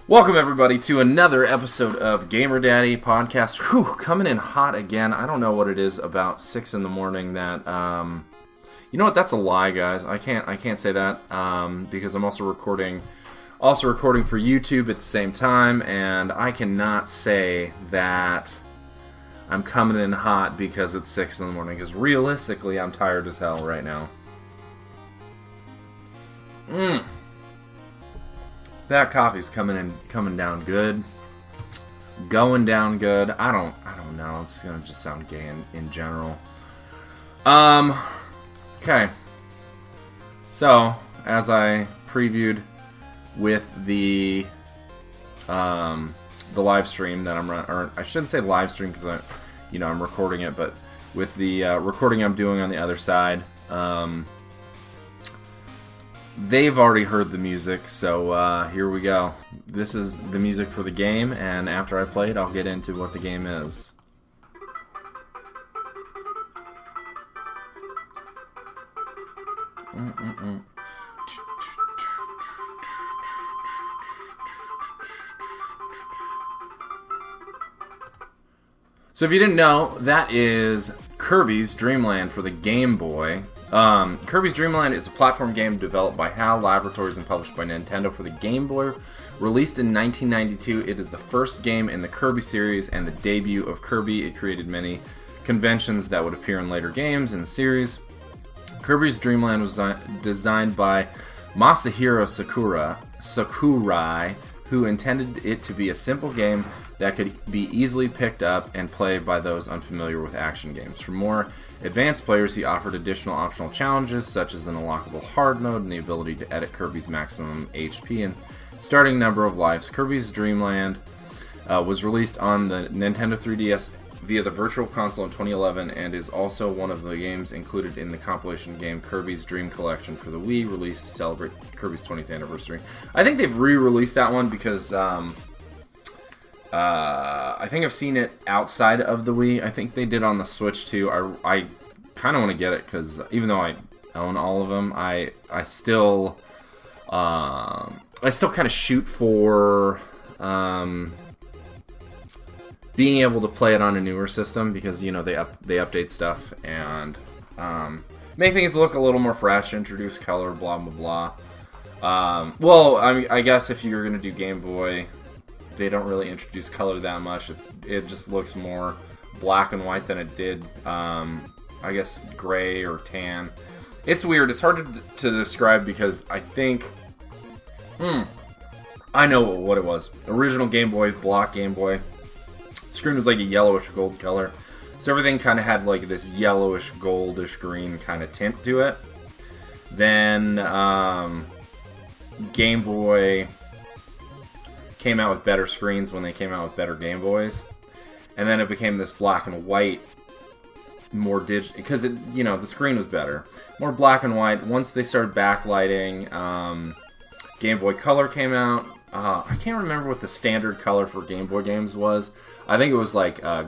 Welcome everybody to another episode of Gamer Daddy Podcast. Whew, coming in hot again. I don't know what it is about 6 in the morning that you know what, that's a lie, guys. I can't say that because I'm also recording for YouTube at the same time, and I cannot say that I'm coming in hot because it's 6 in the morning, because realistically I'm tired as hell right now. That coffee's coming down good. Going down good. I don't know. It's gonna just sound gay in general. Okay. So, as I previewed with the live stream that I'm running, or I shouldn't say live stream because I'm recording it, but with the recording I'm doing on the other side, they've already heard the music, so here we go. This is the music for the game, and after I play it, I'll get into what the game is. So if you didn't know, that is Kirby's Dream Land for the Game Boy. Kirby's Dream Land is a platform game developed by HAL Laboratories and published by Nintendo for the Game Boy. Released in 1992, it is the first game in the Kirby series and the debut of Kirby. It created many conventions that would appear in later games in the series. Kirby's Dream Land was designed by Masahiro Sakurai, who intended it to be a simple game that could be easily picked up and played by those unfamiliar with action games. For more advanced players, he offered additional optional challenges, such as an unlockable hard mode and the ability to edit Kirby's maximum HP and starting number of lives. Kirby's Dream Land was released on the Nintendo 3DS via the Virtual Console in 2011 and is also one of the games included in the compilation game Kirby's Dream Collection for the Wii, released to celebrate Kirby's 20th anniversary. I think they've re-released that one because I think I've seen it outside of the Wii. I think they did on the Switch too. I kind of want to get it because even though I own all of them, I still kind of shoot for being able to play it on a newer system because they update stuff and make things look a little more fresh, introduce color, blah blah blah. Well, I guess if you're gonna do Game Boy, they don't really introduce color that much. It just looks more black and white than it did, I guess, gray or tan. It's weird. It's hard to describe because I think... I know what it was. Original Game Boy, block Game Boy. Screen was like a yellowish gold color. So everything kind of had like this yellowish, goldish, green kind of tint to it. Then Game Boy came out with better screens when they came out with better Game Boys, and then it became this black and white, more digital, because the screen was better, more black and white. Once they started backlighting, Game Boy Color came out. I can't remember what the standard color for Game Boy games was. I think it was like I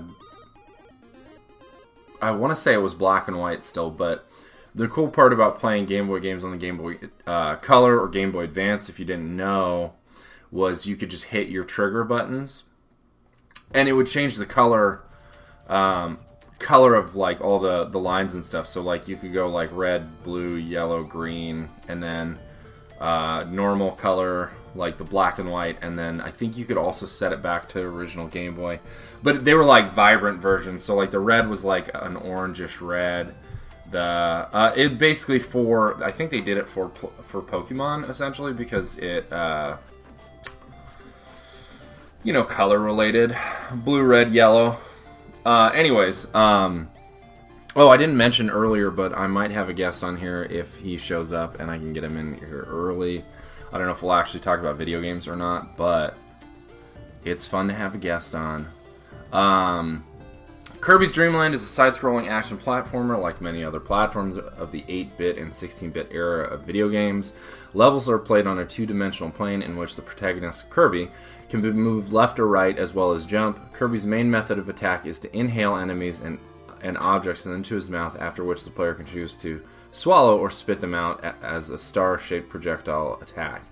want to say it was black and white still, but the cool part about playing Game Boy games on the Game Boy Color or Game Boy Advance, if you didn't know, was you could just hit your trigger buttons and it would change the color of like all the lines and stuff. So like you could go like red, blue, yellow, green, and then normal color like the black and white, and then I think you could also set it back to original Game Boy, but they were like vibrant versions. So like the red was like an orangish red. It basically I think they did it for Pokemon essentially because it color related. Blue, red, yellow. Anyways, I didn't mention earlier, but I might have a guest on here if he shows up and I can get him in here early. I don't know if we'll actually talk about video games or not, but it's fun to have a guest on. Kirby's Dream Land is a side-scrolling action platformer like many other platforms of the 8-bit and 16-bit era of video games. Levels are played on a two-dimensional plane in which the protagonist, Kirby, can be moved left or right as well as jump. Kirby's main method of attack is to inhale enemies and objects into his mouth, after which the player can choose to swallow or spit them out as a star-shaped projectile attack.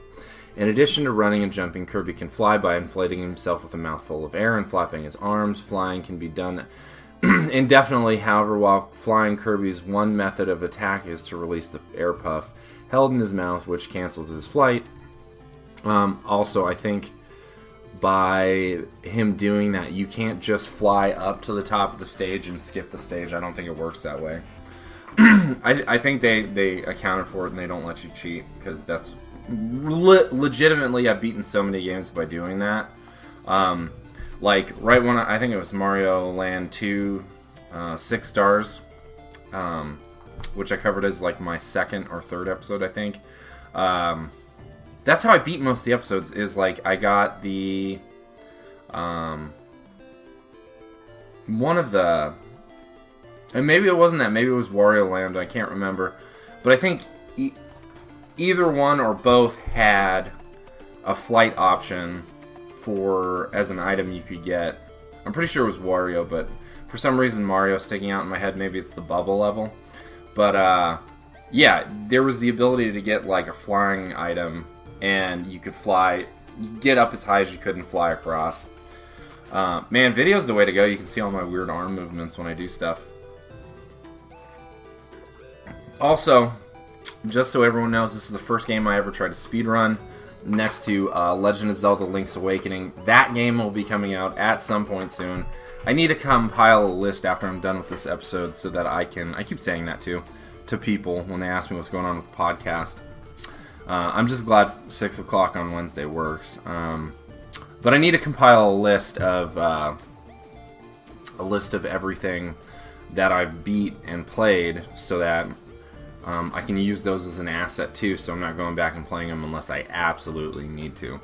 In addition to running and jumping, Kirby can fly by inflating himself with a mouthful of air and flapping his arms. Flying can be done indefinitely. However, while flying, Kirby's one method of attack is to release the air puff held in his mouth, which cancels his flight. Also, I think by him doing that, you can't just fly up to the top of the stage and skip the stage. I don't think it works that way. I think they accounted for it and they don't let you cheat, because that's legitimately, I've beaten so many games by doing that. Like right when I think it was Mario Land 2 6 stars, which I covered as like my second or third episode, I think. That's how I beat most of the episodes, is like I got the one of the, and maybe it wasn't that, maybe it was Wario Land, I can't remember, but I think either one or both had a flight option for as an item you could get. I'm pretty sure it was Wario, but for some reason Mario's sticking out in my head. Maybe it's the bubble level, but yeah, there was the ability to get like a flying item, and you could fly, get up as high as you could and fly across. Man, video's the way to go. You can see all my weird arm movements when I do stuff. Also, just so everyone knows, this is the first game I ever tried to speedrun, next to Legend of Zelda Link's Awakening. That game will be coming out at some point soon. I need to compile a list after I'm done with this episode so that I keep saying that to people when they ask me what's going on with the podcast. I'm just glad 6 o'clock on Wednesday works. But I need to compile a list of everything that I've beat and played, so that I can use those as an asset too, so I'm not going back and playing them unless I absolutely need to.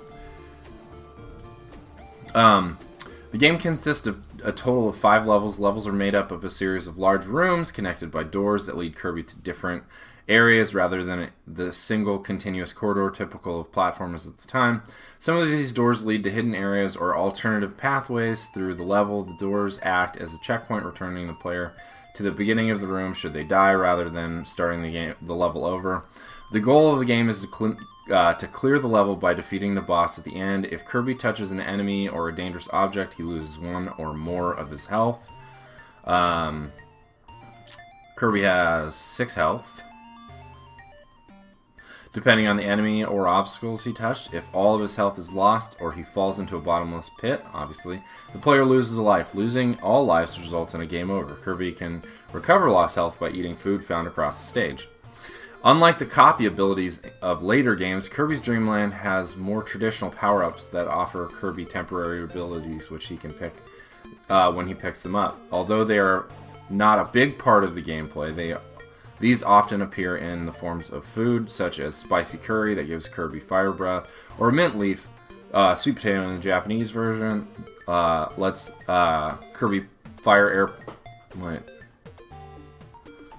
The game consists of a total of 5 levels. Levels are made up of a series of large rooms connected by doors that lead Kirby to different areas rather than the single continuous corridor typical of platformers at the time. Some of these doors lead to hidden areas or alternative pathways through the level. The doors act as a checkpoint, returning the player to the beginning of the room should they die, rather than starting the level over. The goal of the game is to clear the level by defeating the boss at the end. If Kirby touches an enemy or a dangerous object, he loses 1 or more of his health. Kirby has 6 health, depending on the enemy or obstacles he touched. If all of his health is lost, or he falls into a bottomless pit, obviously, the player loses a life. Losing all lives results in a game over. Kirby can recover lost health by eating food found across the stage. Unlike the copy abilities of later games, Kirby's Dream Land has more traditional power-ups that offer Kirby temporary abilities which he can pick when he picks them up. Although they are not a big part of the gameplay, these often appear in the forms of food, such as spicy curry that gives Kirby fire breath, or mint leaf, sweet potato in the Japanese version, lets Kirby fire air... Wait.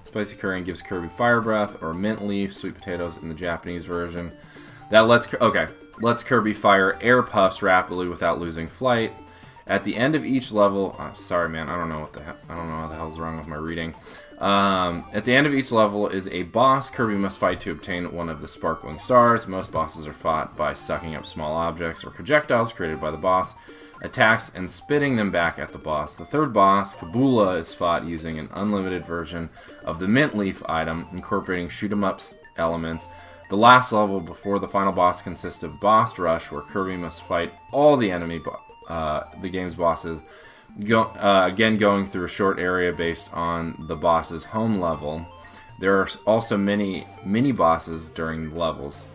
Spicy curry and gives Kirby fire breath, or mint leaf, sweet potatoes in the Japanese version. That lets Kirby fire air puffs rapidly without losing flight. At the end of each level... sorry, man, I don't know what the hell's wrong with my reading. At the end of each level is a boss Kirby must fight to obtain one of the sparkling stars. Most bosses are fought by sucking up small objects or projectiles created by the boss, attacks, and spitting them back at the boss. The third boss, Kabula, is fought using an unlimited version of the mint leaf item, incorporating shoot-'em-up elements. The last level before the final boss consists of Boss Rush, where Kirby must fight all the the game's bosses, again going through a short area based on the boss's home level. There are also many mini-bosses during the levels.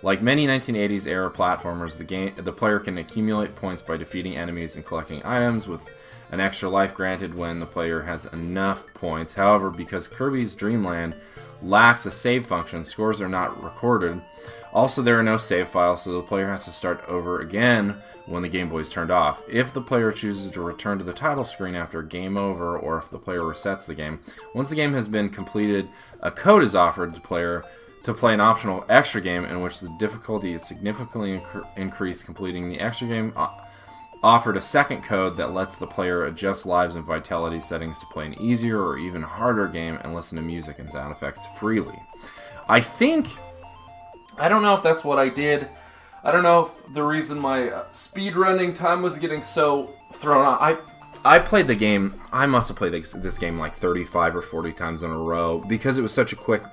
Like many 1980s era platformers, the player can accumulate points by defeating enemies and collecting items, with an extra life granted when the player has enough points. However, because Kirby's Dream Land lacks a save function, scores are not recorded. Also, there are no save files, so the player has to start over again when the Gameboy is turned off. If the player chooses to return to the title screen after game over, or if the player resets the game, once the game has been completed, a code is offered to the player to play an optional extra game in which the difficulty is significantly increased. Completing the extra game offered a second code that lets the player adjust lives and vitality settings to play an easier or even harder game and listen to music and sound effects freely. I don't know if that's what I did I don't know if the reason my speedrunning time was getting so thrown out. I played the game. I must have played this game like 35 or 40 times in a row because it was such a quick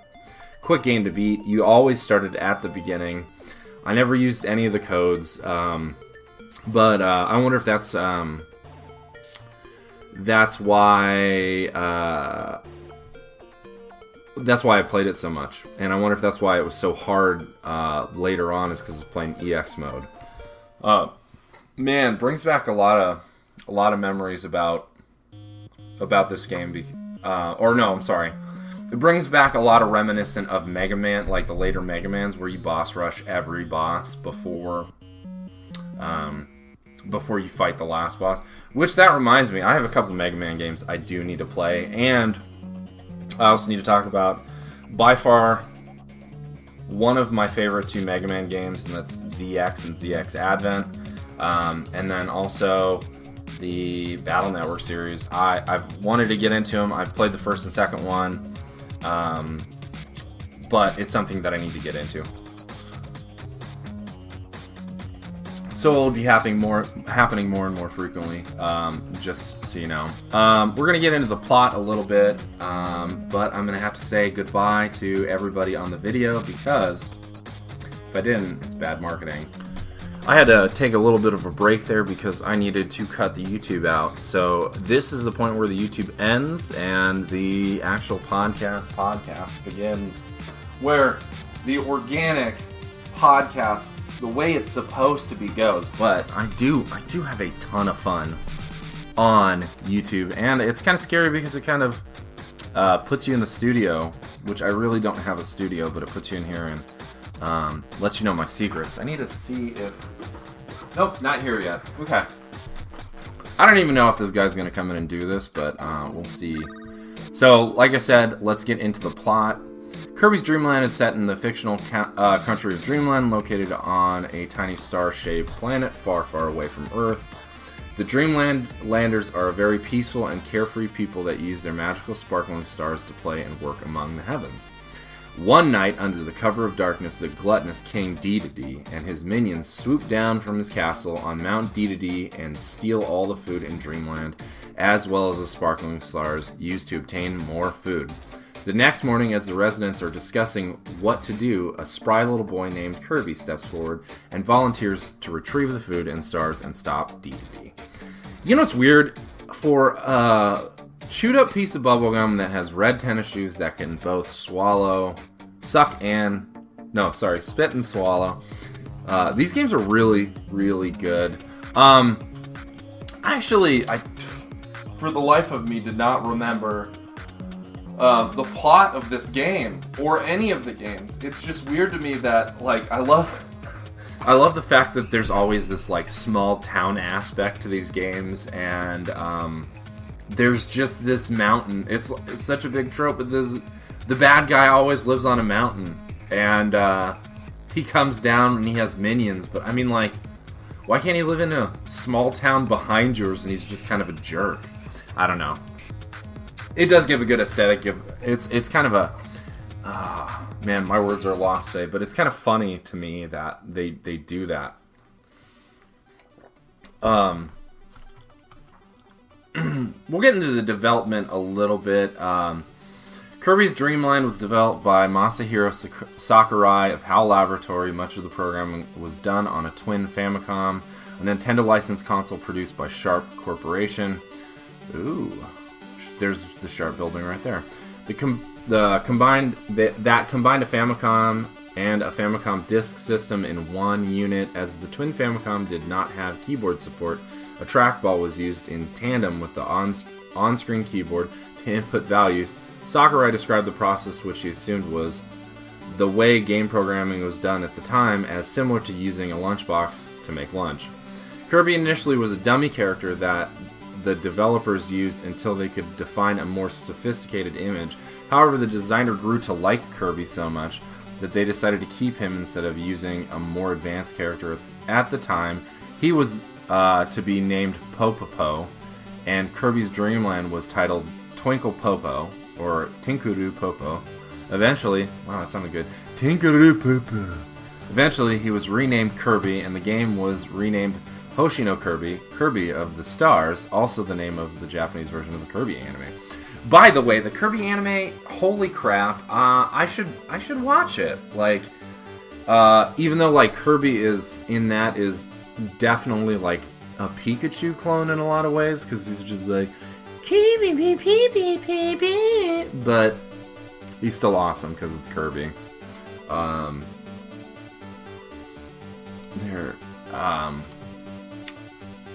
game to beat. You always started at the beginning. I never used any of the codes, but I wonder if that's why. That's why I played it so much, and I wonder if that's why it was so hard later on. Is because it's playing EX mode. Man, brings back a lot of memories about this game. Or no, I'm sorry. It brings back a lot of reminiscent of Mega Man, like the later Mega Mans, where you boss rush every boss before you fight the last boss. Which that reminds me, I have a couple Mega Man games I do need to play, and I also need to talk about, by far, one of my favorite two Mega Man games, and that's ZX and ZX Advent. And then also the Battle Network series. I've wanted to get into them. I've played the first and second one, but it's something that I need to get into. So it'll be happening more and more frequently, just so you know. We're going to get into the plot a little bit, but I'm going to have to say goodbye to everybody on the video because if I didn't, it's bad marketing. I had to take a little bit of a break there because I needed to cut the YouTube out. So this is the point where the YouTube ends and the actual podcast begins, where the organic podcast, the way it's supposed to be, goes. But I do have a ton of fun on YouTube, and it's kind of scary because it kind of puts you in the studio, which I really don't have a studio, but it puts you in here and lets you know my secrets. I need to see if... Nope, not here yet. Okay. I don't even know if this guy's going to come in and do this, but we'll see. So, like I said, let's get into the plot. Kirby's Dream Land is set in the fictional country of Dreamland, located on a tiny star-shaped planet far, far away from Earth. The Dreamlanders are a very peaceful and carefree people that use their magical sparkling stars to play and work among the heavens. One night, under the cover of darkness, the gluttonous King Dedede and his minions swoop down from his castle on Mount Dedede and steal all the food in Dreamland, as well as the sparkling stars used to obtain more food. The next morning, as the residents are discussing what to do, a spry little boy named Kirby steps forward and volunteers to retrieve the food and stars and stop Dedede. You know what's weird? For a chewed up piece of bubblegum that has red tennis shoes that can both spit and swallow. These games are really, really good. Actually, I, for the life of me, did not remember the plot of this game or any of the games. It's just weird to me that, like, I love the fact that there's always this, like, small town aspect to these games, and there's just this mountain. It's such a big trope, but the bad guy always lives on a mountain, and he comes down and he has minions, but I mean, like, why can't he live in a small town behind yours and he's just kind of a jerk? I don't know. It does give a good aesthetic. It's kind of a... man, my words are lost today, but it's kind of funny to me that they do that. We'll get into the development a little bit. Kirby's Dream Land was developed by Masahiro Sakurai of HAL Laboratory. Much of the programming was done on a twin Famicom, a Nintendo licensed console produced by Sharp Corporation. Ooh, there's the Sharp building right there. That combined a Famicom and a Famicom disk system in one unit. As the twin Famicom did not have keyboard support, a trackball was used in tandem with the on-screen keyboard to input values. Sakurai described the process, which he assumed was the way game programming was done at the time, as similar to using a lunchbox to make lunch. Kirby initially was a dummy character that the developers used until they could define a more sophisticated image. However, the designer grew to like Kirby so much that they decided to keep him instead of using a more advanced character. At the time, he was to be named Popopo, and Kirby's Dream Land was titled Twinkle Popo, or Tinkuru Popo. Eventually, wow, that sounded good. Tinkuru Popo. Eventually, he was renamed Kirby, and the game was renamed Hoshino Kirby, Kirby of the Stars, also the name of the Japanese version of the Kirby anime. By the way, the Kirby anime, holy crap, I should watch it. Like, even though like Kirby is definitely like a Pikachu clone in a lot of ways, because he's just like Kirby, but he's still awesome because it's Kirby.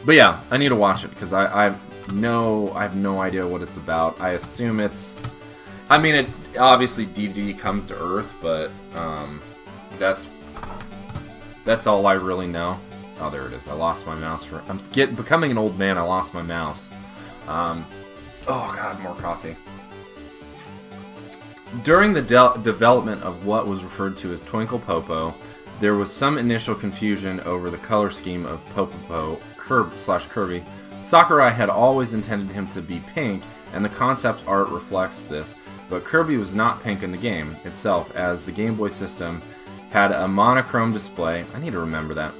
But yeah, I need to watch it because I have no idea what it's about. I assume it's, I mean, it obviously DD comes to Earth, but that's all I really know. Oh, there it is. I lost my mouse becoming an old man. I lost my mouse. Oh god, more coffee. During the development of what was referred to as Twinkle Popo, there was some initial confusion over the color scheme of Popo/Kirby. Sakurai had always intended him to be pink, and the concept art reflects this, but Kirby was not pink in the game itself, as the Game Boy system had a monochrome display. I need to remember that.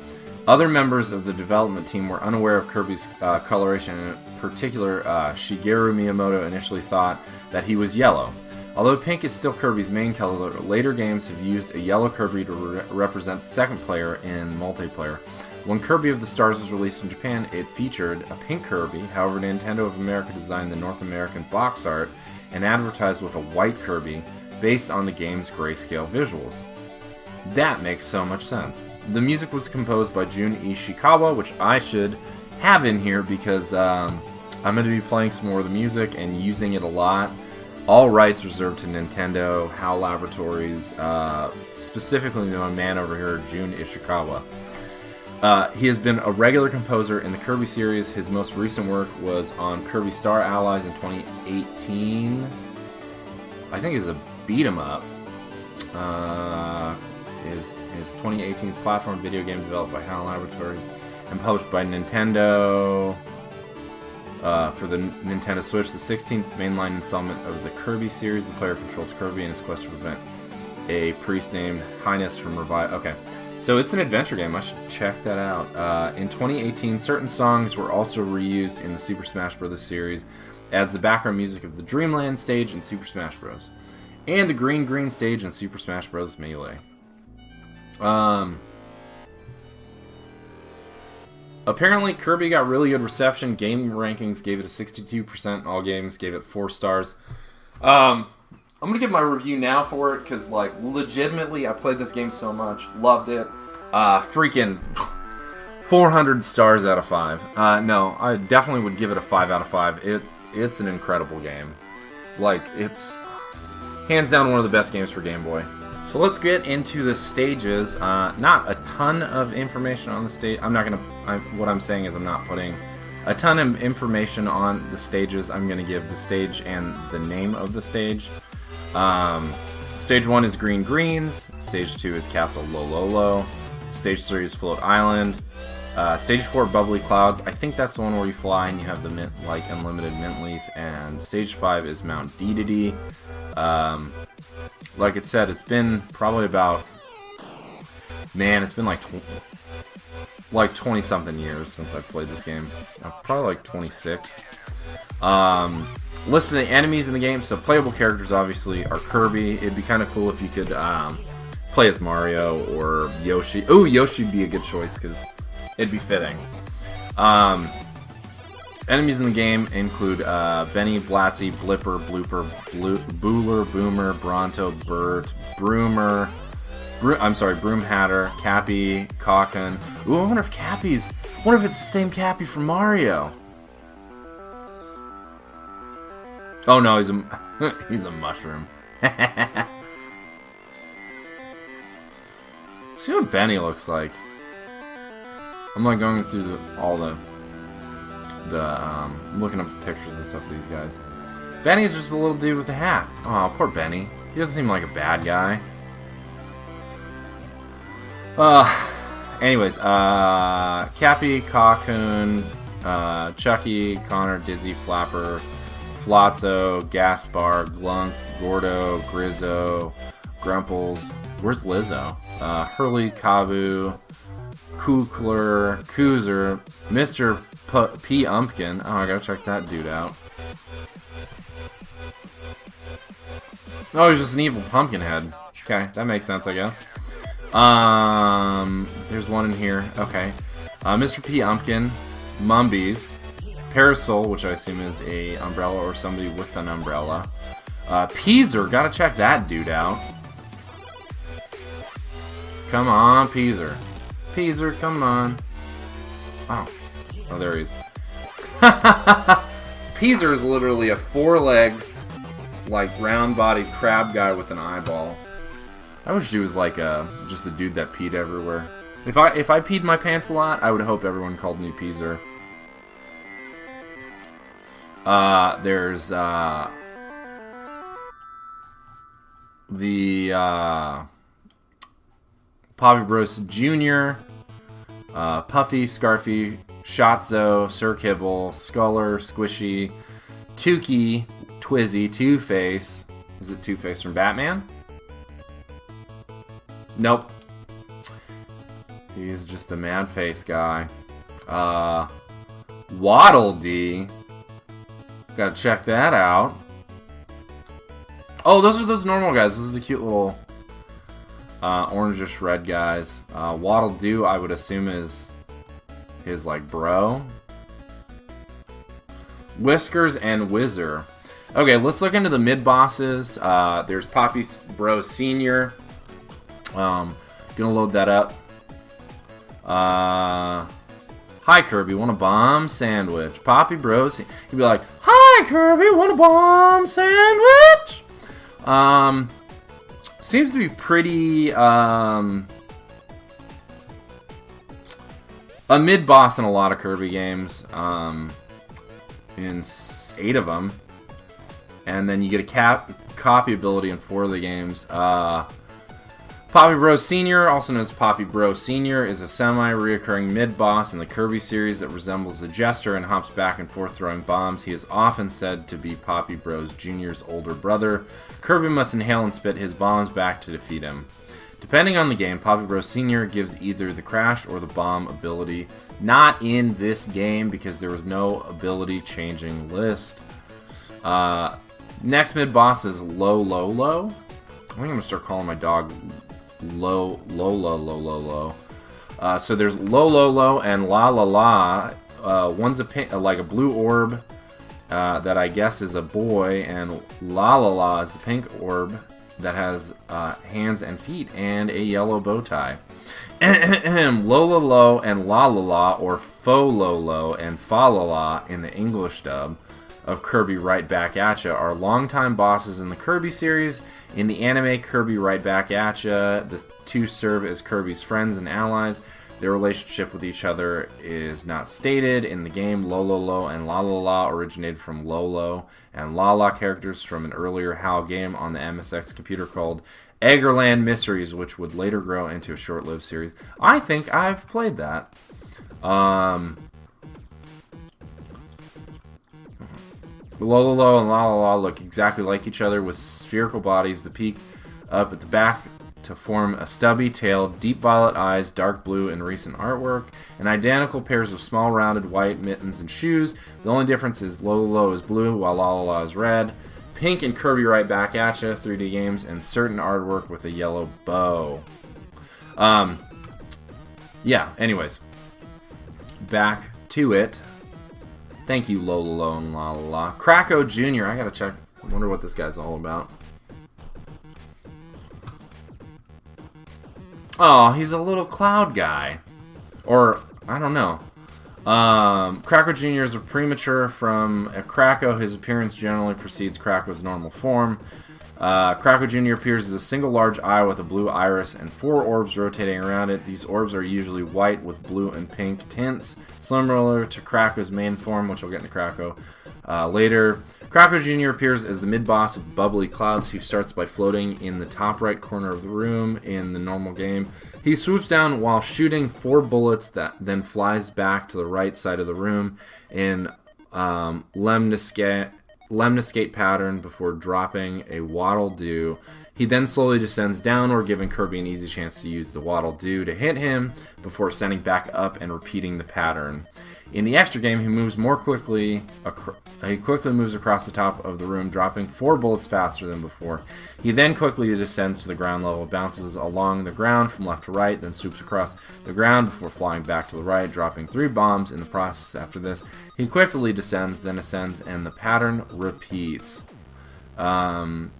Other members of the development team were unaware of Kirby's coloration. In particular, Shigeru Miyamoto initially thought that he was yellow. Although pink is still Kirby's main color, later games have used a yellow Kirby to represent the second player in multiplayer. When Kirby of the Stars was released in Japan, it featured a pink Kirby. However, Nintendo of America designed the North American box art and advertised with a white Kirby based on the game's grayscale visuals. That makes so much sense. The music was composed by Jun Ishikawa, which I should have in here because I'm going to be playing some more of the music and using it a lot. All rights reserved to Nintendo, HAL Laboratories, specifically my man over here, Jun Ishikawa. He has been a regular composer in the Kirby series. His most recent work was on Kirby Star Allies in 2018. I think it's a beat-em-up. Is 2018's platform video game developed by HAL Laboratories and published by Nintendo for the Nintendo Switch. The 16th mainline installment of the Kirby series. The player controls Kirby in his quest to prevent a priest named Highness from revive. Okay, so it's an adventure game. I should check that out. In 2018, certain songs were also reused in the Super Smash Bros. Series as the background music of the Dreamland stage in Super Smash Bros. And the Green stage in Super Smash Bros. Melee. Apparently Kirby got really good reception. Game Rankings gave it a 62%. All games gave it 4 stars. I'm gonna give my review now for it because, like, legitimately, I played this game so much, loved it. Freaking 400 stars out of 5. No, I definitely would give it a 5 out of 5. It's an incredible game. Like, it's hands down one of the best games for Game Boy. So let's get into the stages. Not a ton of information on the stage. What I'm saying is I'm not putting a ton of information on the stages. I'm going to give the stage and the name of the stage. Stage 1 is Green Greens. Stage 2 is Castle Lololo. Stage 3 is Float Island. Stage 4, Bubbly Clouds. I think that's the one where you fly and you have the unlimited mint leaf. And Stage 5 is Mount Dedede. Like it said, it's been probably about, it's been like 20-something years since I played this game. Probably like 26. List of the enemies in the game. So playable characters obviously are Kirby. It'd be kind of cool if you could play as Mario or Yoshi. Ooh, Yoshi would be a good choice because it'd be fitting. Enemies in the game include Benny, Blatzy, Blipper, Blooper, Booler, Boomer, Bronto, Bert, Broom Hatter, Cappy, Cockun. Ooh, I wonder if it's the same Cappy from Mario. Oh no, he's a mushroom. See what Benny looks like. I'm like going through looking up the pictures and stuff of these guys. Benny's just a little dude with a hat. Oh, poor Benny. He doesn't seem like a bad guy. Anyways, Cappy, Cocoon, Chucky, Connor, Dizzy, Flapper, Flotzo, Gaspar, Glunk, Gordo, Grizzo, Grumples. Where's Lizzo? Hurley, Kabu, Kukler, Koozer, Mr. P. Umpkin. Oh, I gotta check that dude out. Oh, he's just an evil pumpkin head. Okay, that makes sense, I guess. There's one in here. Okay. Mr. P. Umpkin, Mumbies, Parasol, which I assume is a umbrella or somebody with an umbrella. Peezer, gotta check that dude out. Come on, Peezer. Peezer, come on. Oh, there he is. Peezer is literally a four-legged, like, round-bodied crab guy with an eyeball. I wish he was like just a dude that peed everywhere. If I peed my pants a lot, I would hope everyone called me Peezer. There's the Poppy Bros Jr., Puffy, Scarfy, Shotzo, Sir Kibble, Sculler, Squishy, Tukey, Twizzy, Two-Face. Is it Two-Face from Batman? Nope. He's just a mad-face guy. Waddle Dee. Gotta check that out. Oh, those are those normal guys. This is a cute little orangish red guys. Waddle Doo, I would assume, is his, like, bro. Whiskers and Whizzer. Okay, let's look into the mid-bosses. There's Poppy Bros Sr. Gonna load that up. Hi, Kirby, want a bomb sandwich? Poppy Bros. He'd be like, hi, Kirby, want a bomb sandwich? Seems to be pretty, a mid-boss in a lot of Kirby games. In 8 of them. And then you get a copy ability in 4 of the games. Poppy Bros Sr., also known as Poppy Bros Sr., is a semi-reoccurring mid-boss in the Kirby series that resembles a jester and hops back and forth throwing bombs. He is often said to be Poppy Bros Jr.'s older brother. Kirby must inhale and spit his bombs back to defeat him. Depending on the game, Poppy Bros Sr. gives either the crash or the bomb ability. Not in this game because there was no ability changing list. Next mid-boss is Low Low Low. I think I'm going to start calling my dog Low. So there's Low Low Low and La La La. One's a pink, like a blue orb that I guess is a boy, and La La La is the pink orb that has hands and feet and a yellow bow tie. Lola Lo and La La La, or Fo Lolo and Fa La La in the English dub of Kirby Right Back Atcha, are longtime bosses in the Kirby series. In the anime Kirby Right Back Atcha, the two serve as Kirby's friends and allies. Their relationship with each other is not stated. In the game, Lolo and La La La originated from Lolo and La La characters from an earlier HAL game on the MSX computer called Eggerland Mysteries, which would later grow into a short-lived series. I think I've played that. Lolo and La La La look exactly like each other with spherical bodies, the peak up at the back to form a stubby tail, deep violet eyes, dark blue in recent artwork, and identical pairs of small rounded white mittens and shoes. The only difference is Lolo is blue while La La La is red. Pink and Kirby Right Back Atcha 3D games, and certain artwork with a yellow bow. Yeah, anyways. Back to it. Thank you, Lolo and La La La. Kracko Jr., I gotta check. I wonder what this guy's all about. Oh, he's a little cloud guy. Or, I don't know. Kracko Jr. is a premature from Kracko. His appearance generally precedes Kracko's normal form. Kracko Jr. appears as a single large eye with a blue iris and 4 orbs rotating around it. These orbs are usually white with blue and pink tints, similar to Kracko's main form, which I'll get into Kracko later. Kracko Jr. appears as the mid-boss of Bubbly Clouds, who starts by floating in the top right corner of the room in the normal game. He swoops down while shooting 4 bullets that then flies back to the right side of the room. In Lemniscate, lemniscate pattern before dropping a waddle doo. He then slowly descends downward, giving Kirby an easy chance to use the waddle doo to hit him before ascending back up and repeating the pattern. In the extra game, he moves more quickly. He quickly moves across the top of the room, dropping 4 bullets faster than before. He then quickly descends to the ground level, bounces along the ground from left to right, then swoops across the ground before flying back to the right, dropping 3 bombs in the process. After this, he quickly descends, then ascends, and the pattern repeats. Upon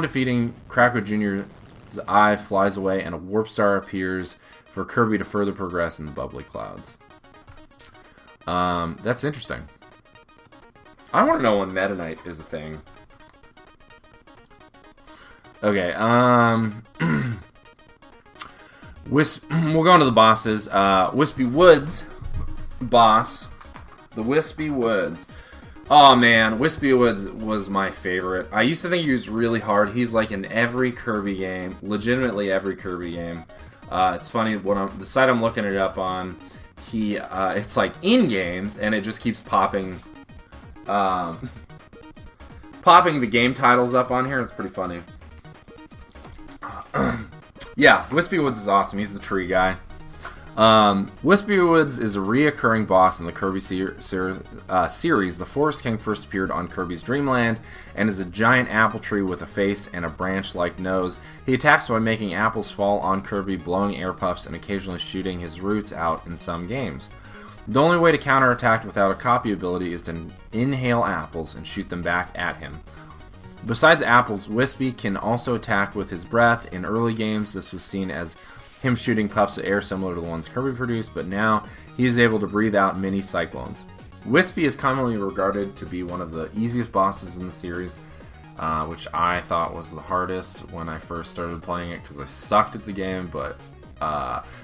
defeating Kracko Jr.'s eye flies away, and a warp star appears for Kirby to further progress in the bubbly clouds. That's interesting. I want to know when Meta Knight is a thing. Okay, we'll go into the bosses. Wispy Woods boss. The Wispy Woods. Oh man, Wispy Woods was my favorite. I used to think he was really hard. He's like in every Kirby game. Legitimately every Kirby game. It's funny, the site I'm looking it up on, it's like in games, and it just keeps popping the game titles up on here. It's pretty funny. Yeah, Wispy Woods is awesome. He's the tree guy. Wispy Woods is a reoccurring boss in the Kirby series. The Forest King first appeared on Kirby's Dream Land and is a giant apple tree with a face and a branch-like nose. He attacks by making apples fall on Kirby, blowing air puffs, and occasionally shooting his roots out in some games. The only way to counterattack without a copy ability is to inhale apples and shoot them back at him. Besides apples, Wispy can also attack with his breath. In early games, this was seen as him shooting puffs of air similar to the ones Kirby produced, but now he is able to breathe out mini cyclones. Wispy is commonly regarded to be one of the easiest bosses in the series, which I thought was the hardest when I first started playing it because I sucked at the game, but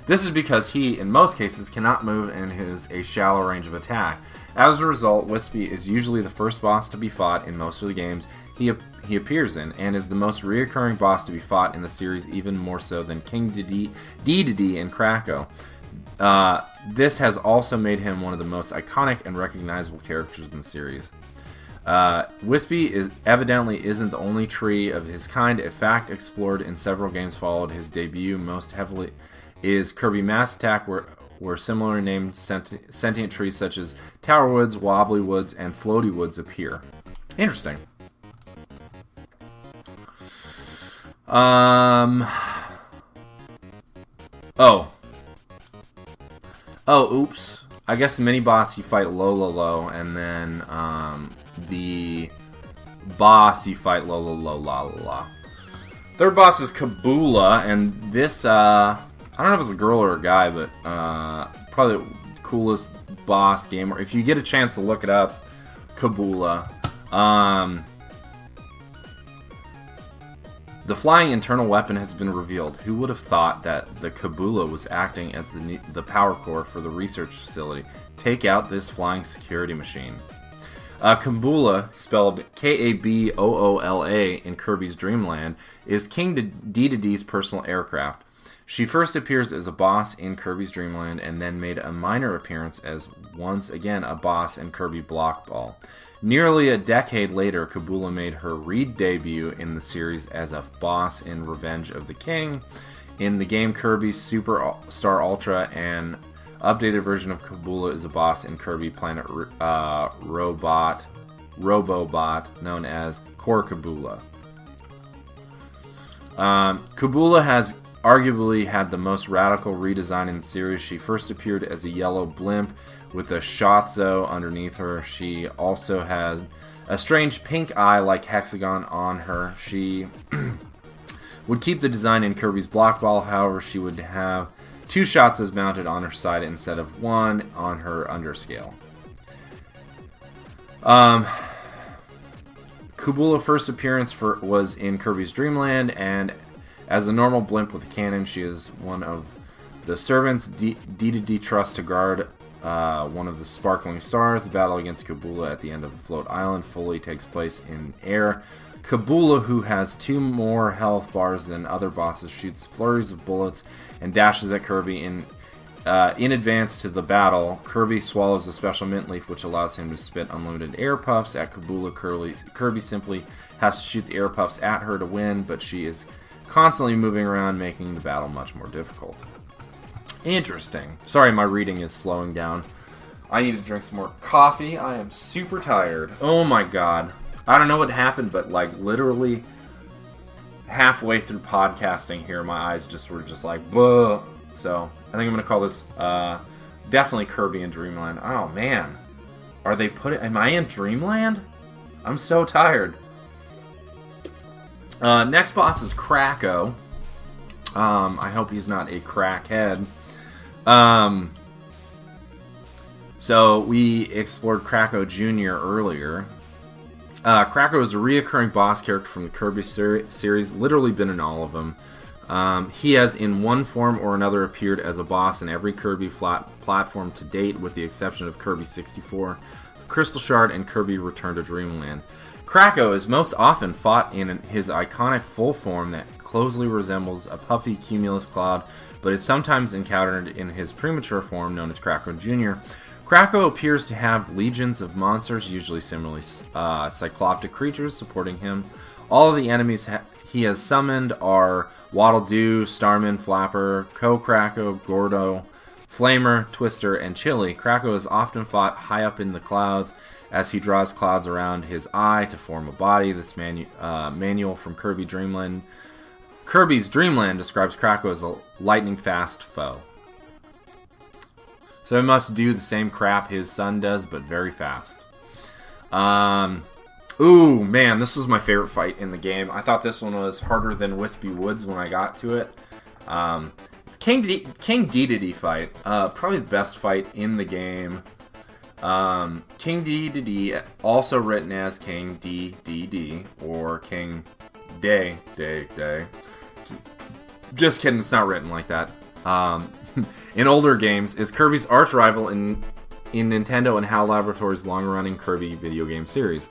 this is because he, in most cases, cannot move and has a shallow range of attack. As a result, Wispy is usually the first boss to be fought in most of the games he appears in, and is the most reoccurring boss to be fought in the series, even more so than King Dedede and Kracko. This has also made him one of the most iconic and recognizable characters in the series. Wispy evidently isn't the only tree of his kind. A fact explored in several games followed his debut most heavily is Kirby Mass Attack, where similarly named sentient trees such as Tower Woods, Wobbly Woods, and Floaty Woods appear. Interesting. Oops. I guess the mini boss you fight Lola, and then the boss you fight Lola. Third boss is Kabula, and this I don't know if it's a girl or a guy, but probably the coolest boss game. If you get a chance to look it up, Kabula. The flying internal weapon has been revealed. Who would have thought that the Kabula was acting as the power core for the research facility? Take out this flying security machine. Kabula, spelled K-A-B-O-O-L-A in Kirby's Dream Land, is King Dedede's personal aircraft. She first appears as a boss in Kirby's Dream Land and then made a minor appearance as once again a boss in Kirby Block Ball. Nearly a decade later, Kabula made her re-debut in the series as a boss in Revenge of the King. In the game Kirby Super Star Ultra, an updated version of Kabula is a boss in Kirby Planet Robobot, known as Core Kabula. Kabula has arguably had the most radical redesign in the series. She first appeared as a yellow blimp with a Shotzo underneath her. She also has a strange pink eye like hexagon on her. She would keep the design in Kirby's Block Ball, however she would have 2 Shotzos mounted on her side instead of 1 on her underscale. Kabula's first appearance was in Kirby's Dream Land, and as a normal blimp with a cannon, she is one of the servants Dedede trusts to guard one of the sparkling stars. The battle against Kabula at the end of the Float Island fully takes place in air. Kabula, who has 2 more health bars than other bosses, shoots flurries of bullets and dashes at Kirby in In advance to the battle, Kirby swallows a special mint leaf which allows him to spit unlimited air puffs at Kabula. Kirby simply has to shoot the air puffs at her to win, but she is constantly moving around, making the battle much more difficult. Interesting. Sorry, my reading is slowing down. I need to drink some more coffee. I am super tired. Oh my god. I don't know what happened, but like literally halfway through podcasting here, my eyes just were just like, buh. So I think I'm going to call this definitely Kirby in Dreamland. Oh man. Am I in Dreamland? I'm so tired. Next boss is Kracko. I hope he's not a crackhead. So we explored Kracko Jr. earlier. Kracko is a reoccurring boss character from the Kirby series, literally been in all of them. He has in one form or another appeared as a boss in every Kirby platform to date, with the exception of Kirby 64, Crystal Shard, and Kirby Return to Dreamland. Kracko is most often fought in his iconic full form that closely resembles a puffy cumulus cloud, but is sometimes encountered in his premature form known as Kracko Jr. Kracko appears to have legions of monsters, usually similarly cycloptic creatures, supporting him. All of the enemies he has summoned are Waddle-Doo, Starman, Flapper, Kracko, Gordo, Flamer, Twister, and Chili. Kracko is often fought high up in the clouds as he draws clouds around his eye to form a body. This manual from Kirby's Dreamland describes Kracko as a lightning-fast foe. So he must do the same crap his son does, but very fast. Ooh, man, this was my favorite fight in the game. I thought this one was harder than Wispy Woods when I got to it. King Dedede fight, probably the best fight in the game. King Dedede, also written as King DDD, or King Day. Just kidding, it's not written like that. In older games, is Kirby's arch rival in Nintendo and HAL Laboratories' long-running Kirby video game series.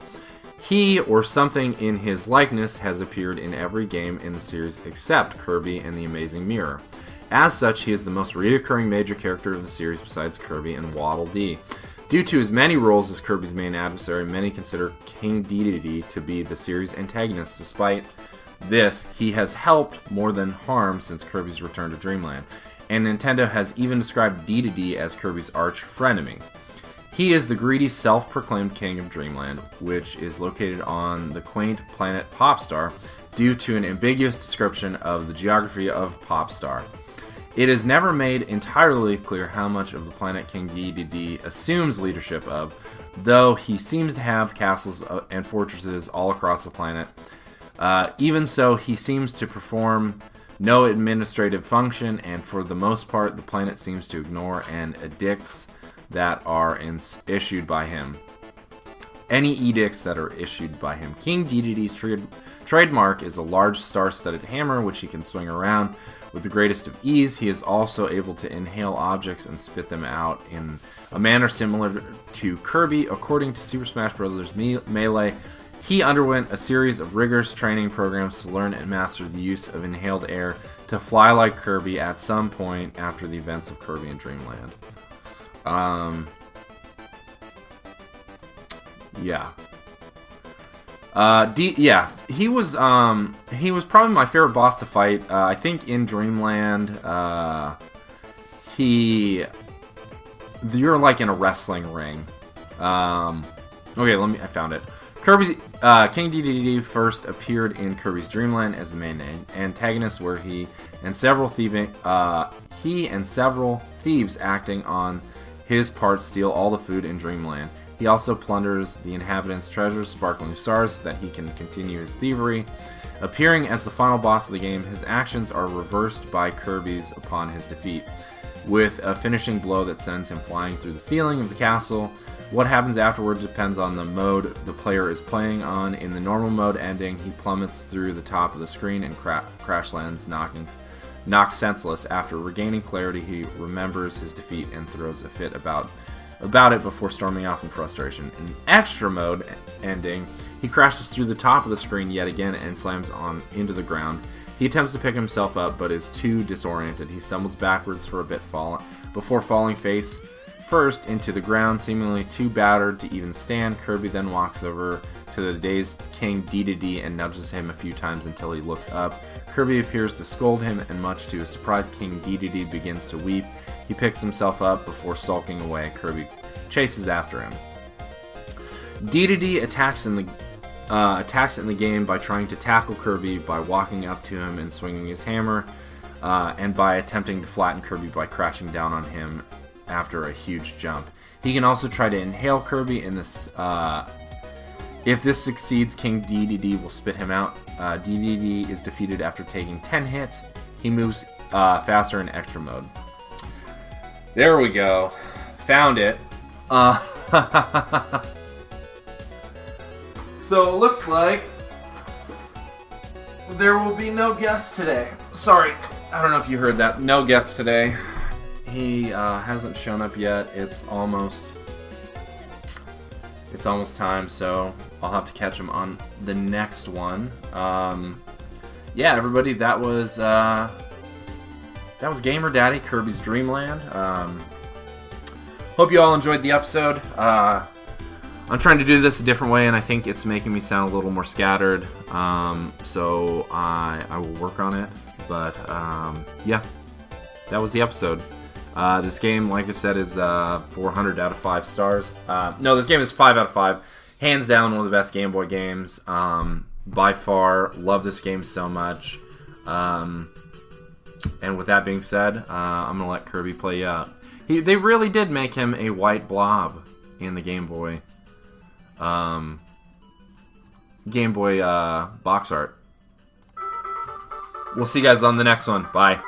He, or something in his likeness, has appeared in every game in the series except Kirby and the Amazing Mirror. As such, he is the most recurring major character of the series besides Kirby and Waddle-Dee. Due to his many roles as Kirby's main adversary, many consider King Dedede to be the series' antagonist. Despite this, he has helped more than harmed since Kirby's return to Dreamland, and Nintendo has even described Dedede as Kirby's arch frenemy. He is the greedy, self-proclaimed king of Dreamland, which is located on the quaint planet Popstar, due to an ambiguous description of the geography of Popstar. It is never made entirely clear how much of the planet King Dedede assumes leadership of, though he seems to have castles and fortresses all across the planet. Even so, he seems to perform no administrative function, and for the most part, the planet seems to ignore and edicts that are issued by him. Any edicts that are issued by him. King Dedede's trademark is a large star-studded hammer, which he can swing around with the greatest of ease. He is also able to inhale objects and spit them out in a manner similar to Kirby. According to Super Smash Bros. Melee, he underwent a series of rigorous training programs to learn and master the use of inhaled air to fly like Kirby at some point after the events of Kirby in Dreamland. He was probably my favorite boss to fight. I think in Dreamland, you're like in a wrestling ring. I found it. King Dedede first appeared in Kirby's Dreamland as the main antagonist, where he and several thieves acting on his part steal all the food in Dreamland. He also plunders the inhabitants' treasures, sparkling stars, so that he can continue his thievery. Appearing as the final boss of the game, his actions are reversed by Kirby's upon his defeat, with a finishing blow that sends him flying through the ceiling of the castle. What happens afterward depends on the mode the player is playing on. In the normal mode ending, he plummets through the top of the screen and crash lands, knocked senseless. After regaining clarity, he remembers his defeat and throws a fit about it before storming off in frustration. In extra mode ending, he crashes through the top of the screen yet again and slams into the ground. He attempts to pick himself up, but is too disoriented. He stumbles backwards for a bit before falling face first into the ground, seemingly too battered to even stand. Kirby then walks over to the dazed King D and nudges him a few times until he looks up. Kirby appears to scold him, and much to his surprise, King D begins to weep. He picks himself up before sulking away. Kirby chases after him. D attacks in the game by trying to tackle Kirby by walking up to him and swinging his hammer, and by attempting to flatten Kirby by crashing down on him after a huge jump. He can also try to inhale Kirby in this. If this succeeds, King D will spit him out. D is defeated after taking 10 hits. He moves faster in extra mode. There we go. Found it. So it looks like there will be no guest today. Sorry, I don't know if you heard that. No guest today. He hasn't shown up yet. It's almost time, so I'll have to catch him on the next one. Yeah, everybody, that was Gamer Daddy, Kirby's Dream Land. Hope you all enjoyed the episode. I'm trying to do this a different way, and I think it's making me sound a little more scattered. So I will work on it. But yeah, that was the episode. This game, like I said, is 400 out of 5 stars. No, this game is 5 out of 5. Hands down, one of the best Game Boy games. By far, love this game so much. And with that being said, I'm going to let Kirby play out. They really did make him a white blob in the Game Boy. Game Boy box art. We'll see you guys on the next one. Bye.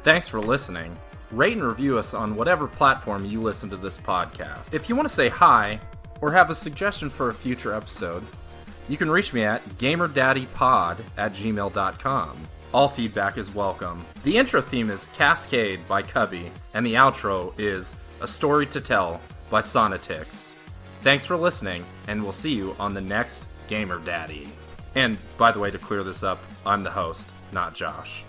Thanks for listening. Rate and review us on whatever platform you listen to this podcast. If you want to say hi or have a suggestion for a future episode, you can reach me at gamerdaddypod@gmail.com. All feedback is welcome. The intro theme is Cascade by Cubby, and the outro is A Story to Tell by Sonatics. Thanks for listening, and we'll see you on the next Gamer Daddy. And, by the way, to clear this up, I'm the host, not Josh.